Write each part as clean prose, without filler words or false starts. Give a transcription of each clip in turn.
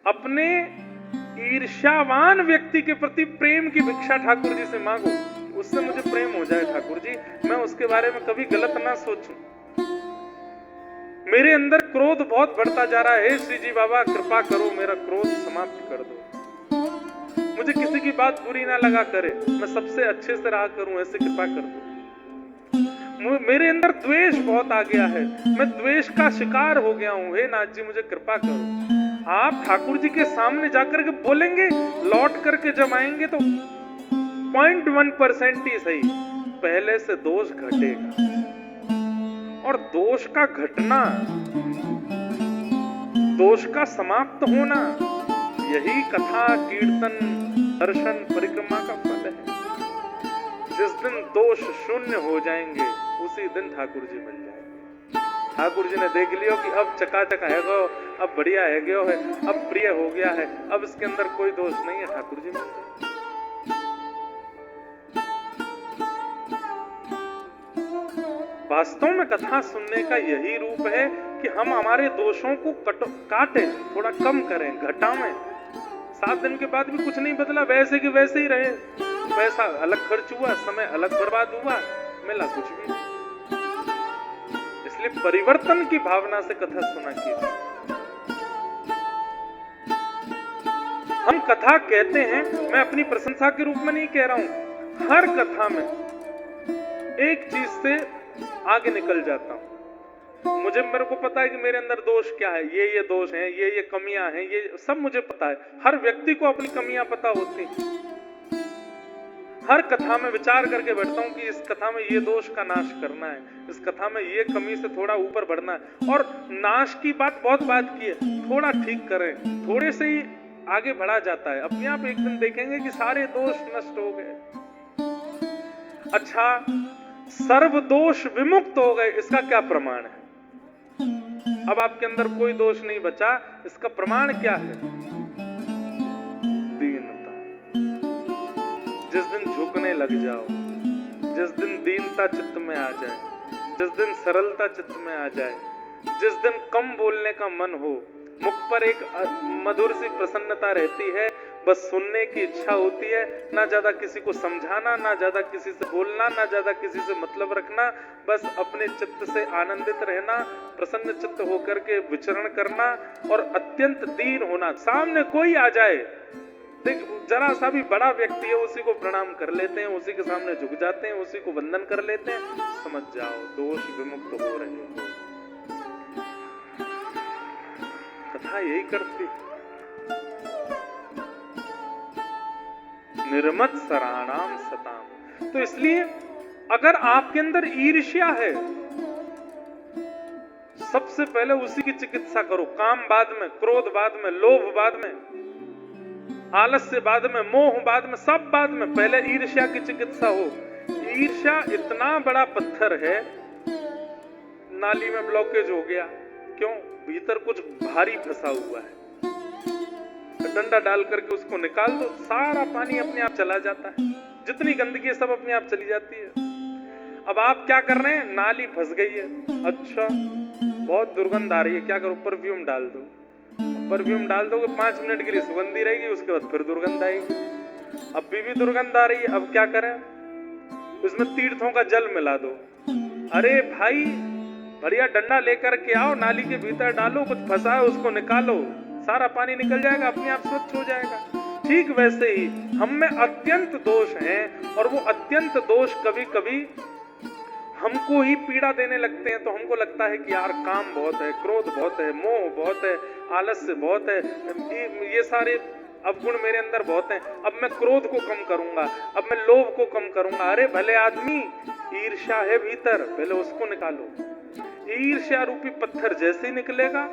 अपने ईर्ष्यावान व्यक्ति के प्रति प्रेम की भिक्षा ठाकुर जी से मांगो, उससे मुझे प्रेम हो जाए ठाकुर जी, मैं उसके बारे में कभी गलत ना सोचूं। मेरे अंदर क्रोध बहुत बढ़ता जा रहा है, हे श्री जी बाबा कृपा करो मेरा क्रोध समाप्त कर दो, मुझे किसी की बात बुरी ना लगा करे, मैं सबसे अच्छे से रहा करूं, ऐसे कृपा कर दो। मेरे अंदर द्वेष बहुत आ गया है, मैं द्वेष का शिकार हो गया हूं, हे नाथ जी मुझे कृपा करो। आप ठाकुर जी के सामने जाकर के बोलेंगे, लौट करके जब आएंगे तो 0.1% ही सही पहले से दोष घटेगा। और दोष का घटना, दोष का समाप्त होना, यही कथा कीर्तन दर्शन परिक्रमा का फल है। जिस दिन दोष शून्य हो जाएंगे उसी दिन ठाकुर जी मिल जाएंगे। ठाकुर जी ने देख लियो कि अब चकाचक है गो, अब बढ़िया है गयो है, अब प्रिय हो गया है, अब इसके अंदर कोई दोष नहीं है, ठाकुर जी मिल जाएंगे। वास्तव में कथा सुनने का यही रूप है कि हम हमारे दोषों को काटें, थोड़ा कम करें, घटाएं। 7 दिन के बाद भी कुछ नहीं बदला, वैसे कि वैसे ही रहे, पैसा अलग खर्च हुआ, समय अलग बर्बाद हुआ, मिला कुछ भी नहीं। इसलिए परिवर्तन की भावना से कथा सुना कीजिए। हम कथा कहते हैं, मैं अपनी प्रशंसा के रूप में नहीं कह रहा हूं, हर कथा में एक चीज से आगे निकल जाता हूं। मेरे को पता है कि मेरे अंदर दोष क्या है, ये दोष हैं, ये कमियां हैं, ये सब मुझे पता है। हर व्यक्ति को अपनी कमियां पता होती हैं। हर कथा में विचार करके बैठता हूं कि इस कथा में ये दोष का नाश करना है, इस कथा में ये कमी से थोड़ा ऊपर बढ़ना है। और नाश की बात बहुत बात की है, थोड़ा ठीक करें, थोड़े से ही आगे बढ़ा जाता है। अपने आप एक दिन देखेंगे कि सारे दोष नष्ट हो गए। अच्छा, सर्व दोष विमुक्त हो गए, इसका क्या प्रमाण है? अब आपके अंदर कोई दोष नहीं बचा, इसका प्रमाण क्या है? दीनता। जिस दिन झुकने लग जाओ, जिस दिन दीनता चित्त में आ जाए, जिस दिन सरलता चित्त में आ जाए, जिस दिन कम बोलने का मन हो, मुख पर एक मधुर सी प्रसन्नता रहती है, बस सुनने की इच्छा होती है, ना ज्यादा किसी को समझाना, ना ज्यादा किसी से बोलना, ना ज्यादा किसी से मतलब रखना, बस अपने चित्त से आनंदित रहना, प्रसन्न चित्त होकर के विचरण करना और अत्यंत दीन होना। सामने कोई आ जाए, देख जरा सा भी बड़ा व्यक्ति है, उसी को प्रणाम कर लेते हैं, उसी के सामने झुक जाते हैं, उसी को वंदन कर लेते हैं, समझ जाओ दोष विमुक्त हो रहे हो। कथा यही करती, निर्मत सराणाम सताम। तो इसलिए अगर आपके अंदर ईर्ष्या है, सबसे पहले उसी की चिकित्सा करो। काम बाद में, क्रोध बाद में, लोभ बाद में, आलस्य बाद में, मोह बाद में, सब बाद में, पहले ईर्ष्या की चिकित्सा हो। ईर्ष्या इतना बड़ा पत्थर है, नाली में ब्लॉकेज हो गया, क्यों? भीतर कुछ भारी फंसा हुआ है, डंडा डाल करके उसको निकाल दो, सारा पानी अपने आप चला जाता है, जितनी गंदगी है सब अपने आप चली जाती है। अब आप क्या कर रहे हैं? नाली फंस गई है, अच्छा बहुत दुर्गंध आ रही है, क्या करो? परफ्यूम डाल दो। परफ्यूम डाल दोगे 5 मिनट के लिए सुगंधी रहेगी, उसके बाद फिर दुर्गंध आएगी। अब भी दुर्गंध आ रही है, अब क्या करें? उसमें तीर्थों का जल मिला दो। अरे भाई बढ़िया डंडा लेकर के आओ, नाली के भीतर डालो, कुछ फंसा है उसको निकालो, सारा पानी निकल जाएगा, अपने आप स्वच्छ हो जाएगा। ठीक वैसे ही हम में अत्यंत दोष हैं, और वो अत्यंत दोष कभी कभी हमको ही पीड़ा देने लगते हैं। तो हमको लगता है कि यार काम बहुत है, क्रोध बहुत है, मोह बहुत है, आलस्य बहुत है, ये सारे अवगुण मेरे अंदर बहुत हैं, अब मैं क्रोध को कम करूंगा, अब मैं लोभ को कम करूंगा। अरे भले आदमी, ईर्ष्या है भीतर, पहले उसको निकालो। ईर्ष्या रूपी पत्थर जैसे ही निकलेगा,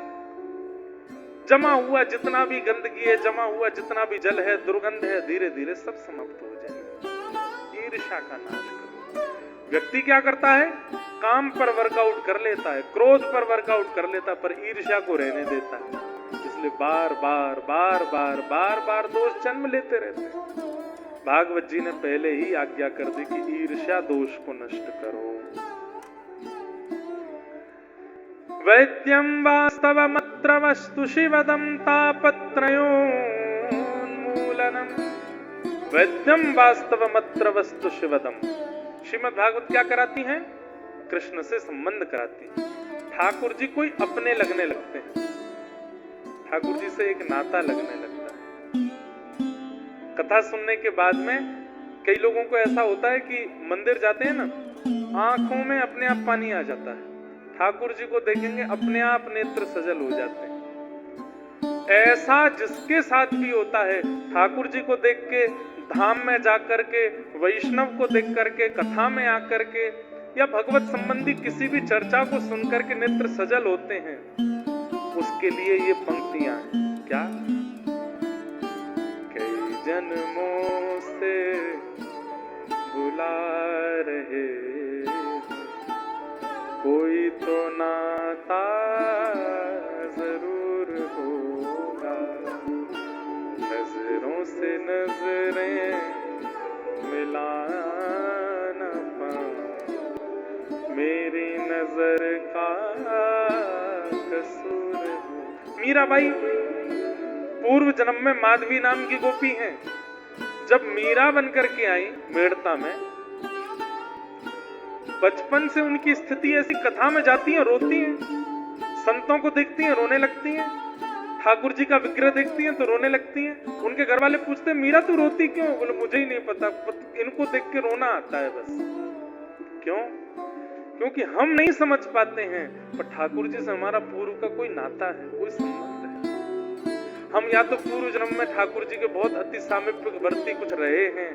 जमा हुआ जितना भी गंदगी है, जमा हुआ जितना भी जल है, दुर्गंध है, धीरे धीरे सब समाप्त हो जाएगा। ईर्ष्या का नाश करो। व्यक्ति क्या करता है? काम पर वर्कआउट कर लेता है, क्रोध पर वर्कआउट कर लेता है, पर ईर्ष्या को रहने देता है। इसलिए बार बार बार बार बार बार दोष जन्म लेते रहते हैं। भागवत जी ने पहले ही आज्ञा कर दी कि ईर्ष्या दोष को नष्ट करो। वैद्यम वास्तवम मत्रवस्तु शिवदं तापत्रयोन्मूलनम् वैद्यम वास्तवमत्र वस्तु शिवदम। श्रीमद् भागवत क्या कराती हैं? कृष्ण से संबंध कराती है। ठाकुर जी कोई अपने लगने लगते हैं, ठाकुर जी से एक नाता लगने लगता है। कथा सुनने के बाद में कई लोगों को ऐसा होता है कि मंदिर जाते हैं ना, आंखों में अपने आप पानी आ जाता है, ठाकुर जी को देखेंगे अपने आप नेत्र सजल हो जाते हैं। ऐसा जिसके साथ भी होता है, ठाकुर जी को देख के धाम में जाकर के, वैष्णव को देख करके, कथा में आकर के, या भगवत संबंधी किसी भी चर्चा को सुनकर के नेत्र सजल होते हैं, उसके लिए ये पंक्तियां हैं। क्या? कई जन्मों से बुला रहे कोई तो नाता जरूर होगा, नजरों से नजरें मिलाना मेरी नजर का कसूर हो। मीराबाई पूर्व जन्म में माधवी नाम की गोपी हैं। जब मीरा बनकर के आई मेड़ता में, बचपन से उनकी स्थिति ऐसी, कथा में जाती हैं रोती हैं, संतों को देखती हैं रोने लगती हैं, ठाकुर जी का विग्रह देखती हैं तो रोने लगती हैं। उनके घर वाले पूछते हैं मीरा तू रोती क्यों? बोले मुझे ही नहीं पता, इनको देख के रोना आता है बस। क्यों? क्योंकि हम नहीं समझ पाते हैं, पर ठाकुर जी से हमारा पूर्व का कोई नाता है, कोई संबंध है। हम या तो पूर्व जन्म में ठाकुर जी के बहुत अति सामीप्यवर्ती कुछ रहे हैं,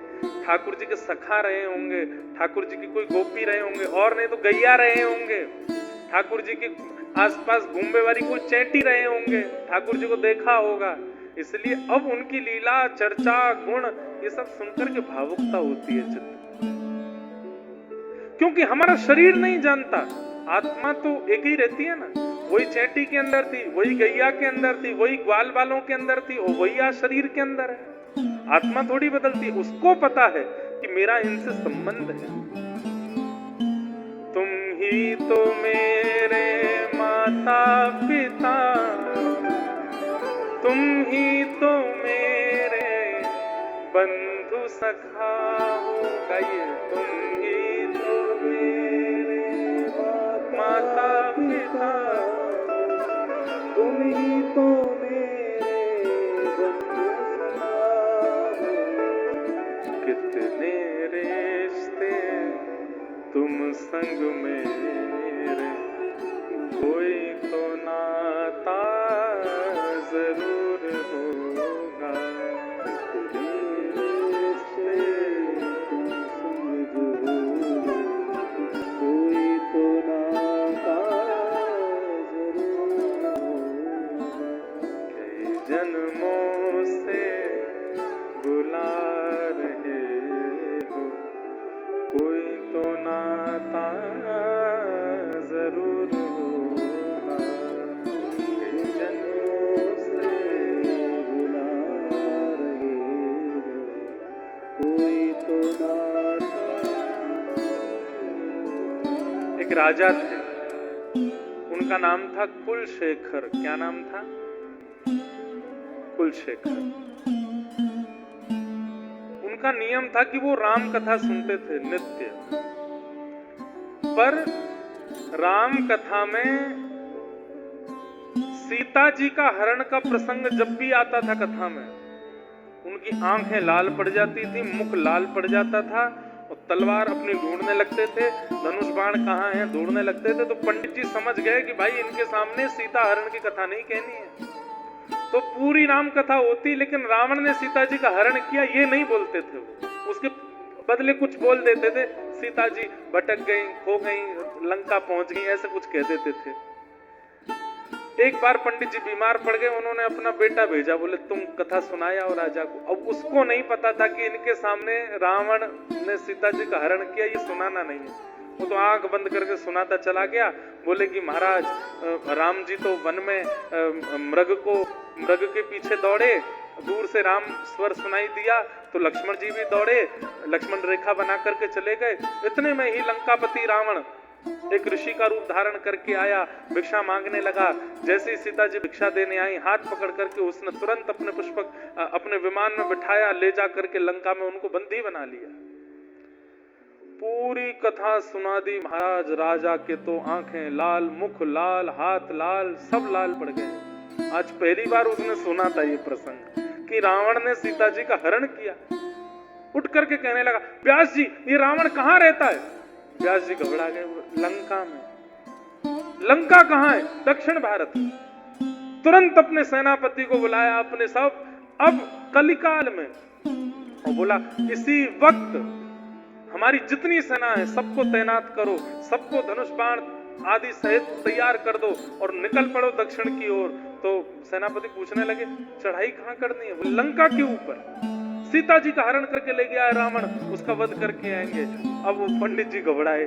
ठाकुर जी के सखा रहे होंगे, ठाकुर जी की कोई गोपी रहे होंगे, और नहीं तो गैया रहे होंगे, ठाकुर जी के आसपास घूमने वाली कोई चैंटी रहे होंगे, ठाकुर जी को देखा होगा। इसलिए अब उनकी लीला, चर्चा, गुण, ये सब सुनकर के भावुकता होती है चित्त। क्योंकि हमारा शरीर नहीं जानता, आत्मा तो एक ही रहती है ना। वही चैंटी के अंदर थी, वही गैया के अंदर थी, वही ग्वाल बालों के अंदर थी, और वही आज शरीर के अंदर है। आत्मा थोड़ी बदलती। उसको पता है कि मेरा इनसे संबंध है। तुम ही तो मेरे माता पिता, तुम ही तो मेरे बंधु सखा होगा, ये तुम ही तो मेरे माता पिता, तुम ही तो मेरे बंधु सखा हो। कितने रिश्ते तुम संग मेरे, कोई तो नाता जरूर होगा। कोई तो नाता जरूर होगा। कई जन्मों से बुला रहे हो, कोई तो नाता जरूर होगा। कई जन्मों से बुला रहे हो, कोई तो नाता। एक राजा थे, उनका नाम था कुलशेखर। क्या नाम था? कुलशेखर। उनका नियम था कि वो राम कथा सुनते थे नित्य। पर राम कथा में सीता जी का हरण का प्रसंग जब भी आता था कथा में, उनकी आंखें लाल पड़ जाती थी, मुख लाल पड़ जाता था, और तलवार अपनी ढूंढने लगते थे, धनुष बाण कहाँ है ढूंढने लगते थे। तो पंडित जी समझ गए कि भाई इनके सामने सीता हरण की कथा नहीं कहनी है। तो पूरी राम कथा होती, लेकिन रावण ने सीता जी का हरण किया ये नहीं बोलते थे। उसके बदले कुछ बोल देते थे, सीता जी भटक गई, खो गई, लंका पहुंच गई, ऐसे कुछ कह देते थे। एक बार पंडित जी बीमार पड़ गए, उन्होंने अपना बेटा भेजा, बोले तुम कथा सुनाया और राजा को। अब उसको नहीं पता था कि इनके सामने रावण ने सीता जी का हरण किया, ये सुनाना नहीं है। वो तो आंख बंद करके सुनाता चला गया। बोले कि महाराज राम जी तो वन में मृग के पीछे दौड़े, दूर से राम स्वर सुनाई दिया तो लक्ष्मण जी भी दौड़े, लक्ष्मण रेखा बना करके चले गए। इतने में ही लंकापति रावण एक ऋषि का रूप धारण करके आया, भिक्षा मांगने लगा। जैसे ही सीता जी भिक्षा देने आई, हाथ पकड़ करके उसने तुरंत अपने विमान में बिठाया, ले जा करके लंका में उनको बंदी बना लिया। पूरी कथा सुना दी महाराज। राजा के तो आंखें लाल, मुख लाल, हाथ लाल, सब लाल पड़ गए। आज पहली बार उसने सुना था ये प्रसंग कि रावण ने सीता जी का हरण किया। उठ करके कहने लगा, व्यास जी ये रावण कहाँ रहता है? व्यास जी घबरा गए। लंका में। लंका कहाँ है? दक्षिण भारत में। तुरंत अपने सेनापति को बुलाया, अपने सब, अब कलिकाल में, और बोला इसी वक्त हमारी जितनी सेना है सबको तैनात करो, सबको धनुष बाण आदि सहित तैयार कर दो और निकल पड़ो दक्षिण की ओर। तो सेनापति पूछने लगे चढ़ाई कहाँ करनी है? लंका के ऊपर। सीता जी का हरण करके ले गया है रावण, उसका वध करके आएंगे। अब वो पंडित जी घबराए,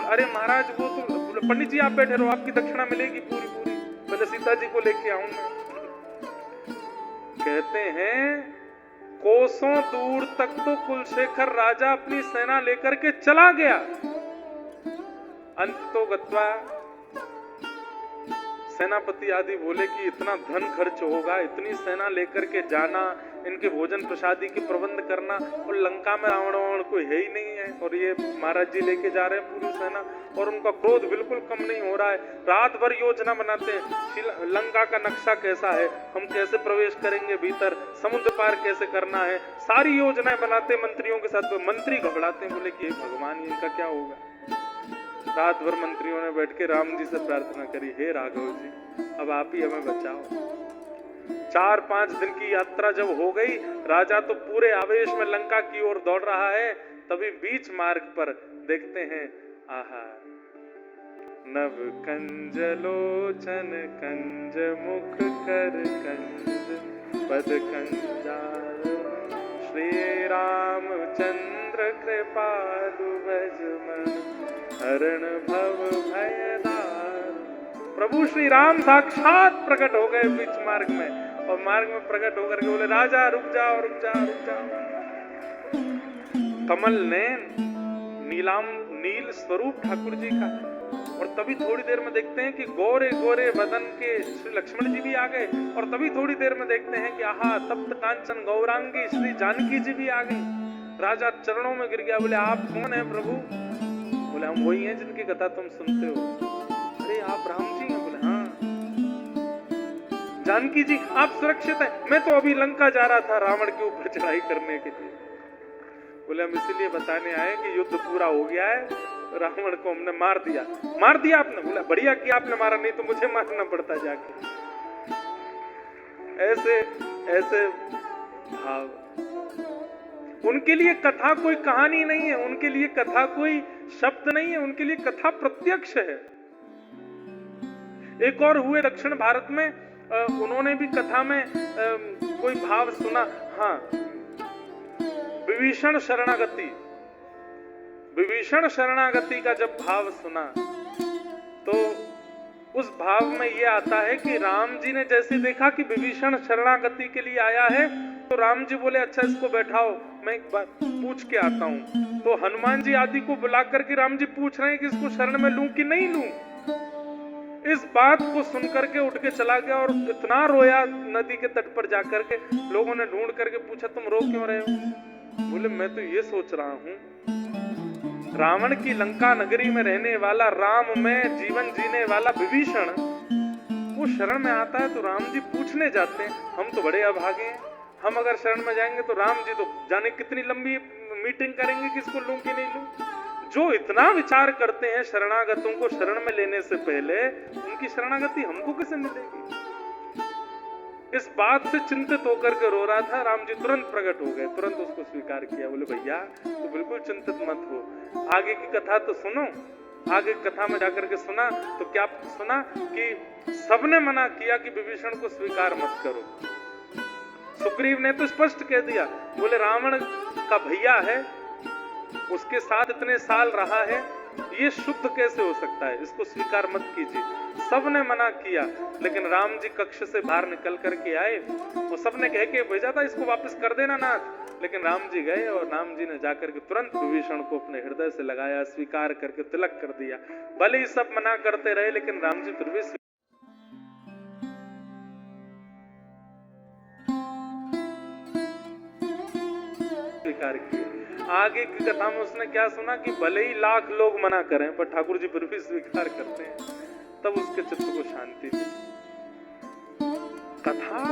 अरे महाराज वो तो, पंडित जी आप बैठे रहो, आपकी दक्षिणा मिलेगी पूरी पूरी, पहले सीता जी को लेके आऊंगा। कहते हैं कोसों दूर तक तो कुलशेखर राजा अपनी सेना लेकर के चला गया। अंत तो गत्वा सेनापति आदि बोले कि इतना धन खर्च होगा, इतनी सेना लेकर के जाना, इनके भोजन प्रसादी के प्रबंध करना, और लंका में रावण कोई है ही नहीं है, और ये महाराज जी लेके जा रहे हैं पूरी सेना, और उनका क्रोध बिल्कुल कम नहीं हो रहा है। रात भर योजना बनाते हैं, लंका का नक्शा कैसा है, हम कैसे प्रवेश करेंगे भीतर, समुद्र पार कैसे करना है, सारी योजनाएं बनाते मंत्रियों के साथ। मंत्री घबराते हैं, बोले कि भगवान इनका क्या होगा। रात भर मंत्रियों ने बैठ के राम जी से प्रार्थना करी, हे राघव जी अब आप ही हमें बचाओ। 4-5 दिन की यात्रा जब हो गई, राजा तो पूरे आवेश में लंका की ओर दौड़ रहा है। तभी बीच मार्ग पर देखते हैं, आहा, नव कंज लोचन कंज मुख कर कंज पद कंजाल, श्री रामचंद्र कृपालु भज मन हरण भव भयदार। प्रभु श्री राम साक्षात प्रकट हो गए बीच मार्ग में, और मार्ग में प्रकट होकर के बोले राजा रुक जाओ रुक जाओ रुक जाओ। कमल ने नील स्वरूप ठाकुर जी का, और तभी थोड़ी देर में देखते हैं कि गोरे गोरे बदन के श्री लक्ष्मण जी भी आ गए, और तभी थोड़ी देर में देखते हैं कि आहा तप्त कांचन गौरांगी श्री जानकी जी भी आ गई। राजा चरणों में गिर गया, बोले आप कौन है प्रभु? बोले हम वही हैं जिनकी कथा तुम सुनते हो। अरे आप राम जी हैं? बोले हाँ। जानकी जी आप सुरक्षित हैं? मैं तो अभी लंका जा रहा था रावण के ऊपर चढ़ाई करने के लिए। बोले हम इसीलिए बताने आए कि युद्ध पूरा हो गया है, रावण को हमने मार दिया। मार दिया आपने? बोला बढ़िया किया आपने मारा, नहीं तो मुझे मारना पड़ता जाके। ऐसे ऐसे भाव। उनके लिए कथा कोई कहानी नहीं है, उनके लिए कथा कोई शब्द नहीं है, उनके लिए कथा प्रत्यक्ष है। एक और हुए दक्षिण भारत में, उन्होंने भी कथा में कोई भाव सुना। हाँ, विभीषण शरणागति। विभीषण शरणागति का जब भाव सुना तो उस भाव में यह आता है कि राम जी ने जैसे देखा कि विभीषण शरणागति के लिए आया है, तो राम जी बोले अच्छा इसको बैठाओ, मैं एक बार पूछ के आता हूं। तो हनुमान जी आदि को बुला करके राम जी पूछ रहे हैं कि इसको शरण में लूं कि नहीं लूं। इस बात को सुनकर के उठ के चला गया और इतना रोया नदी के तट पर जाकर के। लोगों ने ढूंढ करके पूछा तुम रो क्यों रहे हो? बोले मैं तो ये सोच रहा हूं, रावण की लंका नगरी में रहने वाला, राम में जीवन जीने वाला विभीषण, वो शरण में आता है तो राम जी पूछने जाते हैं, हम तो बड़े अभागे हैं, हम अगर शरण में जाएंगे तो राम जी तो जाने कितनी लंबी मीटिंग करेंगे कि इसको लूं कि नहीं लूं। जो इतना विचार करते हैं शरणागतों को शरण में लेने से पहले, उनकी शरणागति हमको कैसे मिलेगी? इस बात से चिंतित होकर के रो रहा था। राम जी तुरंत प्रकट हो गए, तुरंत उसको स्वीकार किया। बोले भैया तो बिल्कुल चिंतित मत हो, आगे की कथा तो सुनो। आगे कथा में जाकर के सुना तो क्या सुना कि सबने मना किया कि विभीषण को स्वीकार मत करो। सुग्रीव ने तो स्पष्ट कह दिया, बोले रावण का भैया है, उसके साथ इतने साल रहा है, ये शुद्ध कैसे हो सकता है, इसको स्वीकार मत कीजिए। सबने मना किया, लेकिन राम जी कक्ष से बाहर निकल करके आए। वो सबने कह के भेजा था इसको वापस कर देना नाथ, लेकिन राम जी गए और राम जी ने जाकर के तुरंत विभीषण को अपने हृदय से लगाया, स्वीकार करके तिलक कर दिया। भले ही सब मना करते रहे, लेकिन राम जी फिर भी स्वीकार किए। आगे की कथा में उसने क्या सुना कि भले ही लाख लोग मना करें, पर ठाकुर जी फिर भी स्वीकार करते हैं, तब उसके चित्त को शांति मिली। कथा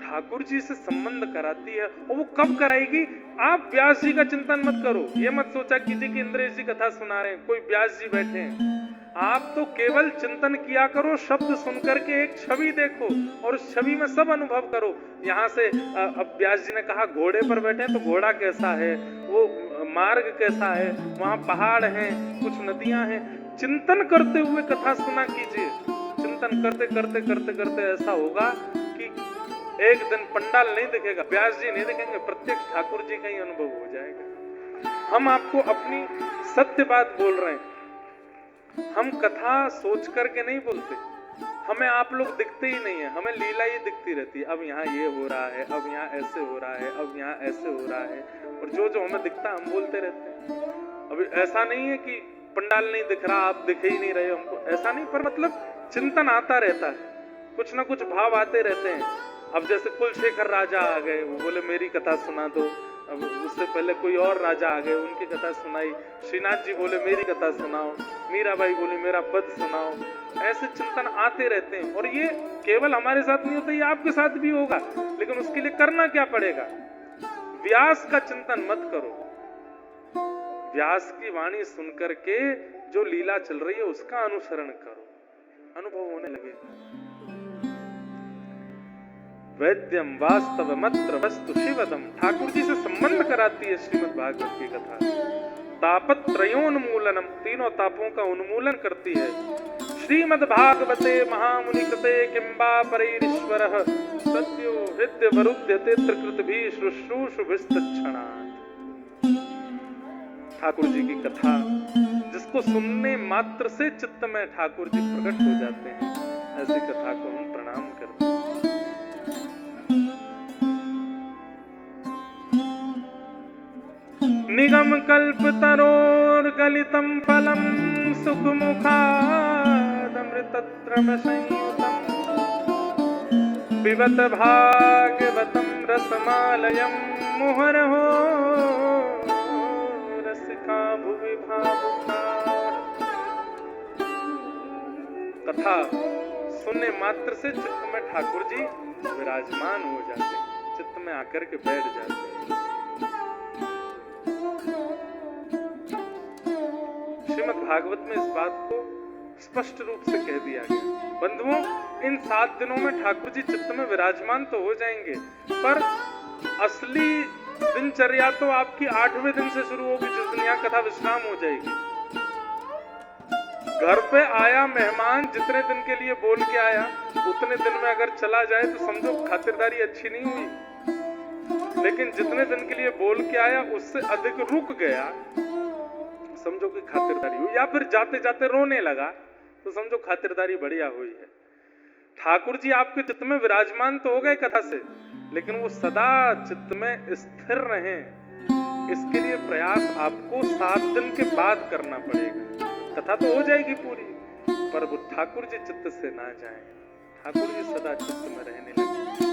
ठाकुर जी से संबंध कराती है, और वो कब कराएगी? आप व्यास जी का चिंतन मत करो, ये मत सोचा कीजिए कि इंद्रेश जी कथा सुना रहे हैं, कोई व्यास जी बैठे हैं। आप तो केवल चिंतन किया करो, शब्द सुनकर के एक छवि देखो और उस छवि में सब अनुभव करो। यहाँ से अब व्यास जी ने कहा घोड़े पर बैठे तो घोड़ा कैसा है, वो मार्ग कैसा है, वहां पहाड़ हैं, कुछ नदियां हैं। चिंतन करते हुए कथा सुना कीजिए। चिंतन करते करते करते करते ऐसा होगा कि एक दिन पंडाल नहीं दिखेगा, व्यास जी नहीं दिखेंगे, प्रत्यक्ष ठाकुर जी का ही अनुभव हो जाएगा। हम आपको अपनी सत्य बात बोल रहे हैं, हम कथा सोच करके नहीं बोलते। हमें आप लोग दिखते ही नहीं है, हमें लीला ही दिखती रहती है। अब यहाँ ये हो रहा है, अब यहाँ ऐसे हो रहा है, अब यहाँ ऐसे हो रहा है, और जो जो हमें दिखता है हम बोलते रहते हैं। अभी ऐसा नहीं है कि पंडाल नहीं दिख रहा, आप दिखे ही नहीं रहे हमको, ऐसा नहीं, पर मतलब चिंतन आता रहता है, कुछ ना कुछ भाव आते रहते हैं। अब जैसे कुलशेखर राजा आ गए, वो बोले मेरी कथा सुना दो। अब उससे पहले कोई और राजा आ गए, उनकी कथा सुनाई। श्रीनाथ जी बोले मेरी कथा सुनाओ, मीराबाई बोली मेरा पद सुनाओ। ऐसे चिंतन आते रहते हैं, और ये केवल हमारे साथ नहीं होता, ये आपके साथ भी होगा। लेकिन उसके लिए करना क्या पड़ेगा? व्यास का चिंतन मत करो, व्यास की वाणी सुनकर के जो लीला चल रही है उसका अनुसरण करो, अनुभव होने लगेगा। वैद्यम वास्तवमत्र वस्तु शिवदम, ठाकुर जी से संबंध कराती है श्रीमद् भागवत की कथा। तापत्रयोन्मूलनम, तीनों तापों का उन्मूलन करती है। श्रीमद् भागवते महामुनि कृते किंबा परैरीश्वरः सद्यो हृदय वरुध्यते त्रिकृतभि शुश्रूषुभिस्तच्छणात्। ठाकुर जी की कथा जिसको सुनने मात्र से चित्त में ठाकुर जी प्रकट हो जाते हैं, ऐसी कथा को हम प्रणाम करते हैं। निगम कल्प तरोर गलितम फलम सुखमुखादमृतत्रम संयुतम पिबत भागवतम रसमालयम मुहुर्हो रसिका भुवि भावुका। कथा सुनने मात्र से चित्त में ठाकुर जी विराजमान हो जाते हैं, चित्त में आकर के बैठ जाते हैं। श्रीमद् भागवत में इस बात को स्पष्ट रूप से कह दिया गया। बंधुओं, इन 7 दिनों में ठाकुर जी चित्त में विराजमान तो हो जाएंगे, पर असली दिनचर्या तो आपकी 8वें दिन से शुरू होगी, जिस दिन यहाँ कथा विश्राम हो जाएगी। घर पे आया मेहमान जितने दिन के लिए बोल के आया, उतने दिन में अगर चला जाए तो समझो खातिरदारी अच्छी नहीं हुई। लेकिन जितने दिन के लिए बोल के आया उससे अधिक रुक गया, समझो कि खातिरदारी हुई। या फिर जाते जाते रोने लगा, तो समझो खातिरदारी बढ़िया हुई है। ठाकुर जी आपके चित्त में विराजमान तो हो गए कथा से, लेकिन वो सदा चित्त में स्थिर रहें, इसके लिए प्रयास आपको 7 दिन के बाद करना पड़ेगा। कथा तो हो जाएगी पूरी, पर वो ठाकुर जी चित्त से ना जाए, ठाकुर जी सदा चित्त में रहने लगे।